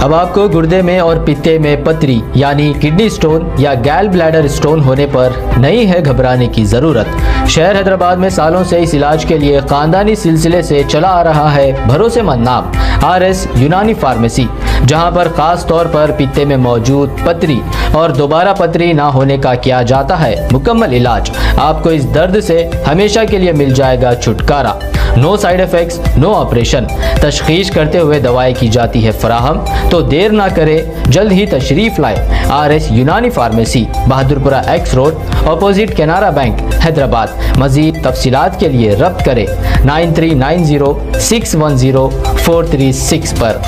अब आपको गुर्दे में और पित्ते में पथरी यानी किडनी स्टोन या गैल ब्लैडर स्टोन होने पर नहीं है घबराने की ज़रूरत। शहर हैदराबाद में सालों से इस इलाज के लिए खानदानी सिलसिले से चला आ रहा है भरोसेमंद नाम RS यूनानी फार्मेसी, जहां पर खास तौर पर पित्ते में मौजूद पथरी और दोबारा पथरी ना होने का किया जाता है मुकम्मल इलाज। आपको इस दर्द से हमेशा के लिए मिल जाएगा छुटकारा। No side effects, no operation, तशखीस करते हुए दवाएं की जाती है फराहम। तो देर ना करें, जल्द ही तशरीफ लाए RS Unani pharmacy, Bahadurpura X road, opposite Canara bank, Hyderabad. मजीद तफसीलात के लिए रब्त करें 9390610436 पर।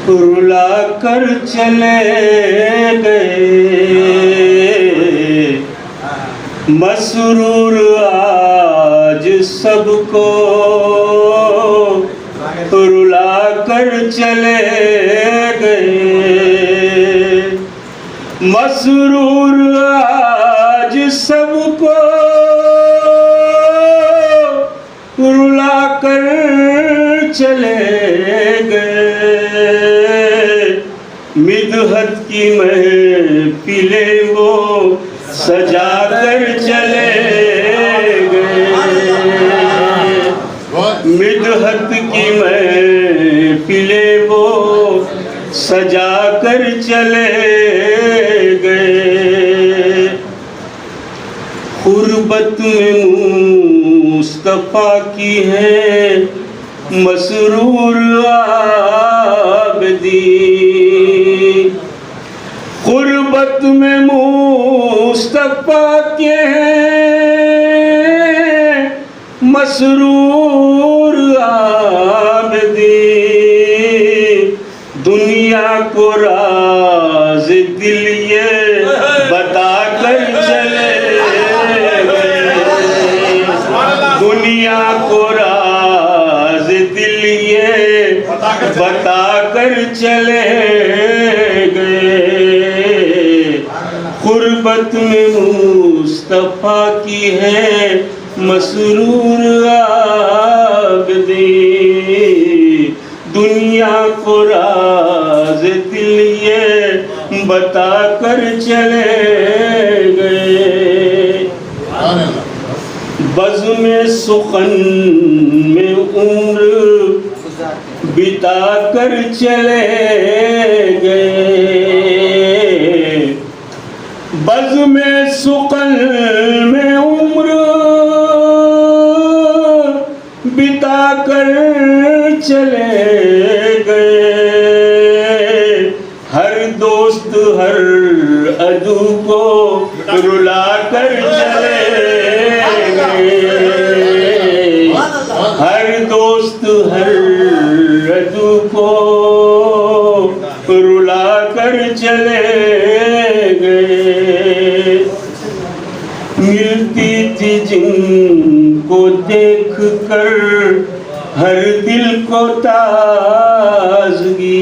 रुला कर चले गए मसरूर आज सबको, रुला कर चले गए मसरूर आज सबको, रुला कर चले गए। मिदहत की महफिले वो सजा कर चले गए, मिदहत की महफिले वो सजा कर चले गए। गुर्बत में मुस्तफा की है मसरूर आबदी, गुर्बत में मुस्तफा के हैं मसरूर आबदी। दुनिया को राज दिल ये बता कर चले गए, दुनिया को राज दिल ये बता कर चले गए। गुर्बत में मुस्तफा की है मसरूर आबदी, दुनिया को राज दिल ये बता कर चले गए। बज़्म सुखन में उम्र बिता कर चले गए, बज़्म सुखन में उम्र बिता कर चले गए। हर दोस्त हर अदू को रुला कर चले गए, हर दोस्त हर अदू को रुला कर चले गए। मिलती थी जिनको देख कर हर दिल को ताजगी,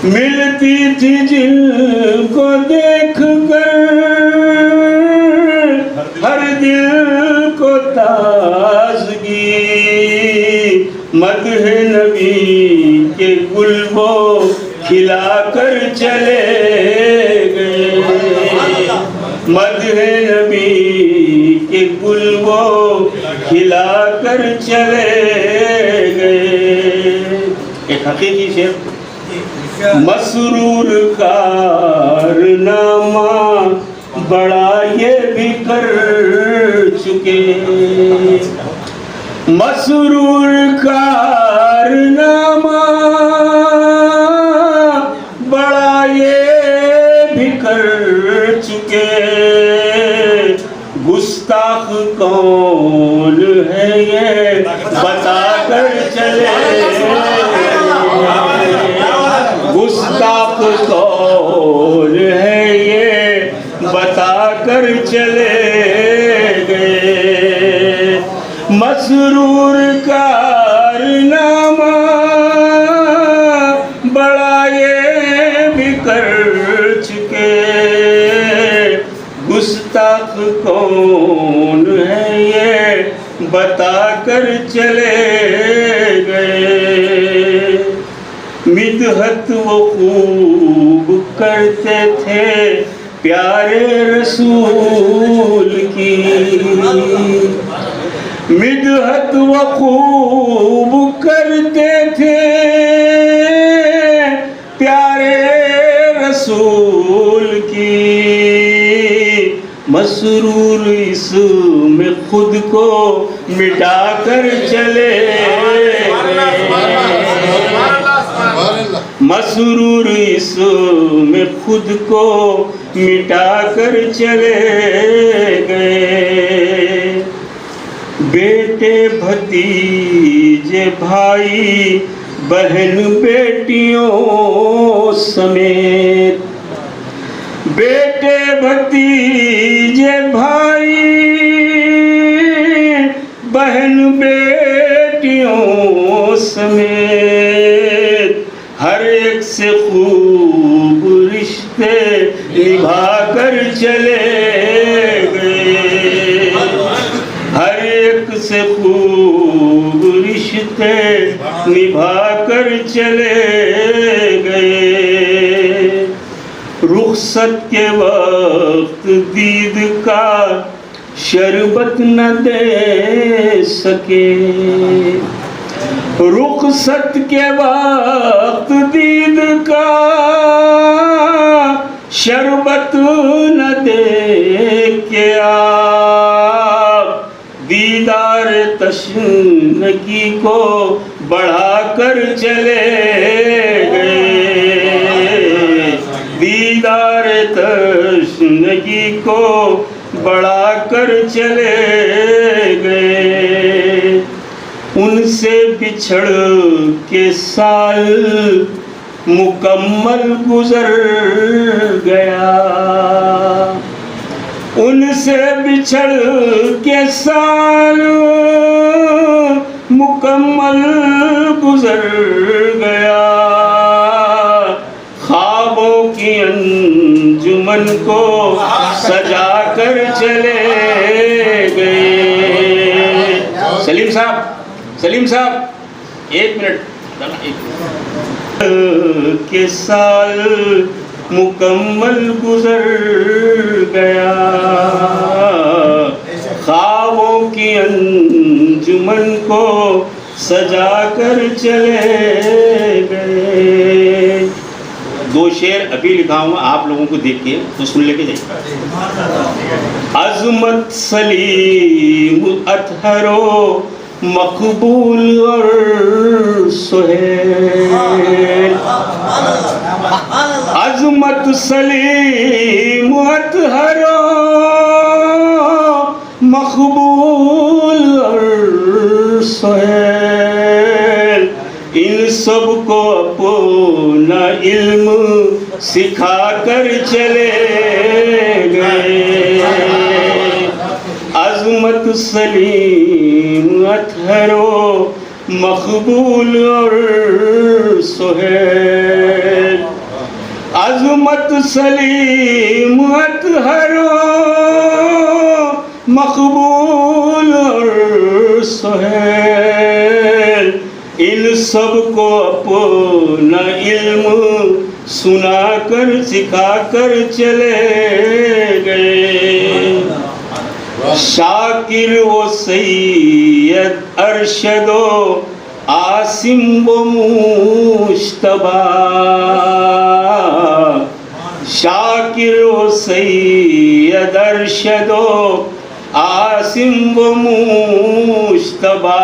मिलती थी जिनको देख कर हर दिल को ताजगी। मदह नबी के गुल वो खिला कर चले गए, मदह नबी के गुल वो खिला कर चले गए। एक हकीकी शेर, मसरूर कारनामा बड़ा ये भी कर चुके, मसरूर कारनामा बड़ा ये भी कर चुके। गुस्ताख कौन है ये बता कर चले, गुस्ताख कौन है ये बता कर चले गए। मसरूर कारनामा कौन है ये बता कर चले गए। मिदहत वो खूब करते थे प्यारे रसूल की, मिदहत वो खूब करते थे प्यारे रसूल की। मसरूर इसमें खुद को मिटा कर चले मसरूर इसमें खुद को मिटा कर चले गए। बेटे भतीजे भाई बहन बेटियों समेत, बेटे भतीजे भाई बहन बेटियों समेत हर एक से खूब रिश्ते निभा कर चले गए। हर एक से खूब रिश्ते निभा कर चले गए। रुखसत के वक्त दीद का शरबत न दे सके, रुखसत के वक्त दीद का शरबत न दे के आप दीदार तशनगी को बढ़ा कर चले गए। दीदार तशनगी को बढ़ा कर चले गए। उनसे बिछड़ के साल मुकम्मल गुजर गया, उनसे बिछड़ के साल मुकम्मल गुजर गया। ख्वाबों की अंजुमन को सजा कर चले गए। सलीम साहब, सलीम साहब, एक मिनट। के साल मुकम्मल गुजर गया, ख्वाबों की अंजुमन को सजा कर चले गए। दो शेर अभी लिखा हूँ, आप लोगों को देख के तो सुन लेके जाइए। अज़मत सलीम अतहरो मकबूल और सुहेल, अज़मत सलीम अतहरो मकबूल और सुहेल, इन सब को अपना इल्म सिखा कर चले गए। अज़मत सलीम अतहरो मकबूल और सुहेल, अज़मत सलीम अतहरो मकबूल और सुहेल, इन सब को अपना इल्म सुना कर सिखा कर चले गए। शाकिर वो सैयद अरशदो आसिम वो मुश्तबा, शाकिर वो सैयद अरशदो आसिम वो मुश्तबा,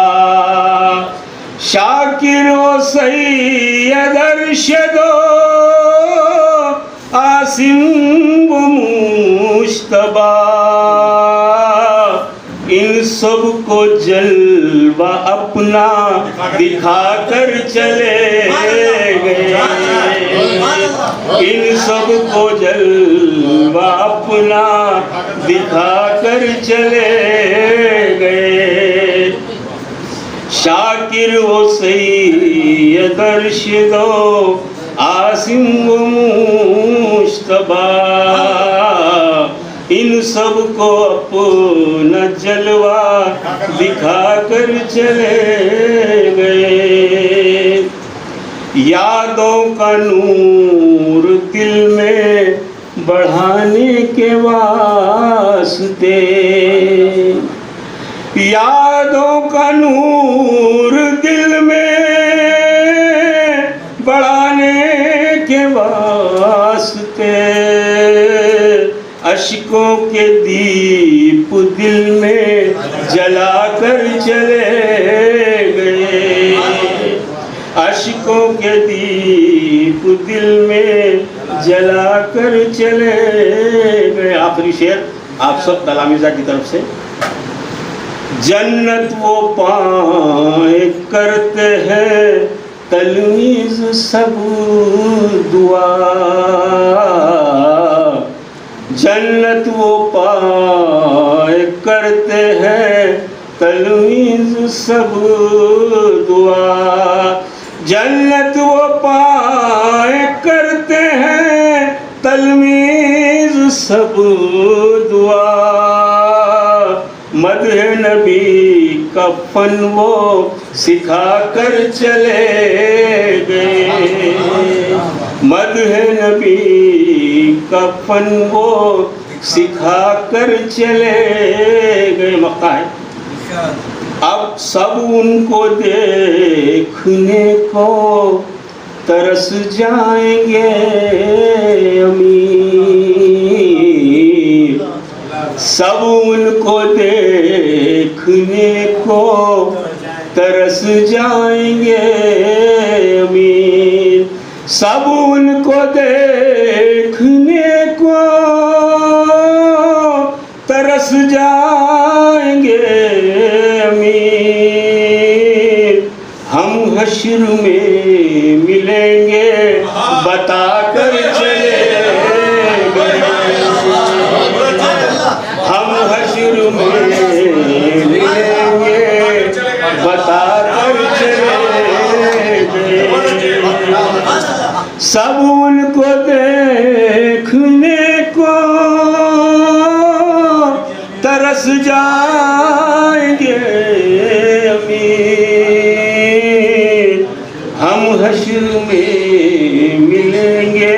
शाकिर वो सैयद अरशदो आसिम वो मुश्तबा, इन सब को जलवा अपना दिखा कर चले गए। इन सब को जलवा अपना दिखा कर चले गए। शाकिर वो सैयद अरशदो आसिम वो मुश्तबा, इन सब को अपना जलवा दिखा कर चले गए। यादों का नूर दिल में बढ़ाने के वास्ते, यादों का नूर दिल में बढ़ाने के वास्ते, अश्कों के दीप दिल में जला कर चले गए। अश्कों के दीप दिल में जला कर चले गए। आखिरी शेर आप सब तलामीज़ा की तरफ से। जन्नत वो पाए करते हैं तलमीज़ सब दुआ, जन्नत वो पाए करते हैं तलमीज़ सब दुआ, जन्नत वो पाए करते हैं तलमीज़ सब दुआ। मदह नबी का फन वो सिखा कर चले गए। मदह नबी का फन वो सिखा कर चले गए। मक्का है। अब सब उनको देखने को तरस जाएंगे अमीर, सब उनको देखने को तरस जाएंगे अमीर, सब उनको देखने को तरस जाएंगे अमीर। हम हश्र में मिलेंगे बता कर चले गए, हम हश्र में मिलेंगे बता कर चले गए। सब उनको देखने को तरस जाएंगे अमीर, हम हश्र में मिलेंगे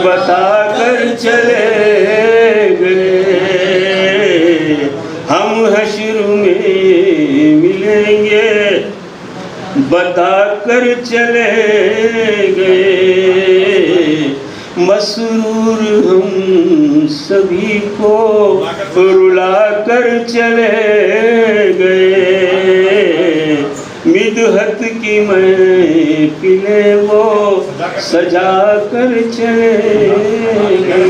बता कर चले गए। हम हश्र में मिलेंगे बता कर चले गए। मसरूर हम सभी को रुला कर चले गए। मिदहत की महफिलें वो सजा कर चले गए।